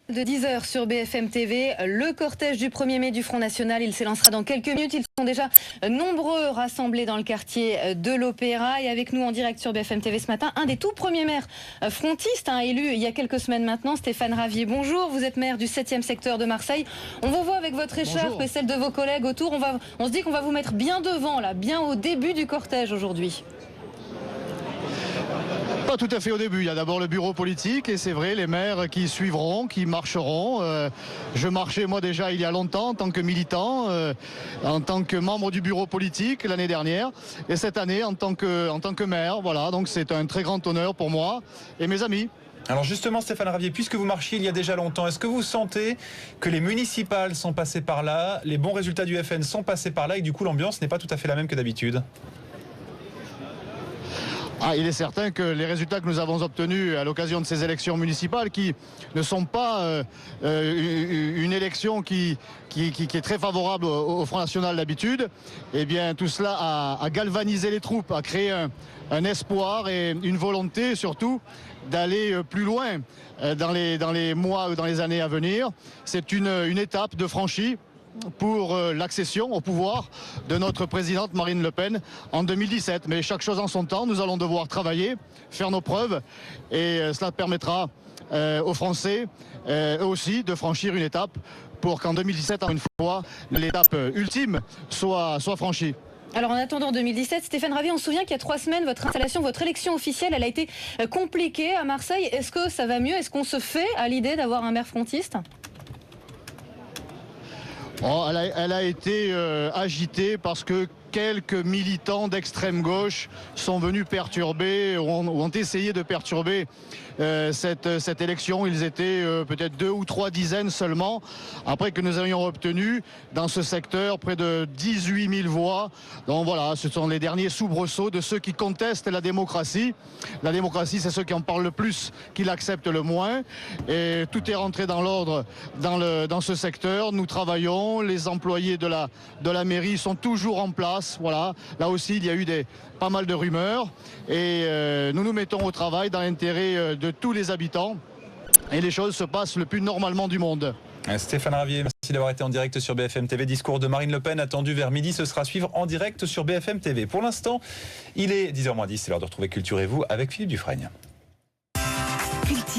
De 10h sur BFM TV, le cortège du 1er mai du Front National, il s'élancera dans quelques minutes. Ils sont déjà nombreux rassemblés dans le quartier de l'Opéra. Et avec nous en direct sur BFM TV ce matin, un des tout premiers maires frontistes, élu il y a quelques semaines maintenant, Stéphane Ravier. Bonjour, vous êtes maire du 7e secteur de Marseille. On vous voit avec votre écharpe et celle de vos collègues autour. On se dit qu'on va vous mettre bien devant, là, bien au début du cortège aujourd'hui. Pas tout à fait au début, il y a d'abord le bureau politique et c'est vrai, les maires qui suivront, qui marcheront. Je marchais moi déjà il y a longtemps en tant que militant, en tant que membre du bureau politique l'année dernière et cette année en tant que maire. Voilà, donc c'est un très grand honneur pour moi et mes amis. Alors justement Stéphane Ravier, puisque vous marchiez il y a déjà longtemps, est-ce que vous sentez que les municipales sont passées par là, les bons résultats du FN sont passés par là et que du coup l'ambiance n'est pas tout à fait la même que d'habitude ? Il est certain que les résultats que nous avons obtenus à l'occasion de ces élections municipales, qui ne sont pas une élection qui est très favorable au Front National d'habitude, eh bien tout cela a galvanisé les troupes, a créé un espoir et une volonté surtout d'aller plus loin dans les mois ou dans les années à venir. C'est une étape de franchie pour l'accession au pouvoir de notre présidente Marine Le Pen en 2017. Mais chaque chose en son temps, nous allons devoir travailler, faire nos preuves et cela permettra aux Français eux aussi de franchir une étape pour qu'en 2017, une fois, l'étape ultime soit franchie. Alors en attendant 2017, Stéphane Ravier, on se souvient qu'il y a 3 semaines, votre installation, votre élection officielle, elle a été compliquée à Marseille. Est-ce que ça va mieux? Est-ce qu'on se fait à l'idée d'avoir un maire frontiste? Elle a été agitée parce que quelques militants d'extrême gauche sont venus perturber ou ont essayé de perturber cette élection. Ils étaient peut-être 2 ou 3 dizaines seulement, après que nous avions obtenu dans ce secteur près de 18 000 voix. Donc voilà, ce sont les derniers soubresauts de ceux qui contestent la démocratie. La démocratie, c'est ceux qui en parlent le plus, qui l'acceptent le moins. Et tout est rentré dans l'ordre dans ce secteur. Nous travaillons, les employés de la mairie sont toujours en place. Voilà, là aussi il y a eu pas mal de rumeurs et nous nous mettons au travail dans l'intérêt de tous les habitants et les choses se passent le plus normalement du monde. Stéphane Ravier, merci d'avoir été en direct sur BFM TV. Discours de Marine Le Pen attendu vers midi, ce sera à suivre en direct sur BFM TV. Pour l'instant, il est 10h moins 10, c'est l'heure de retrouver Culturez-vous avec Philippe Dufresne.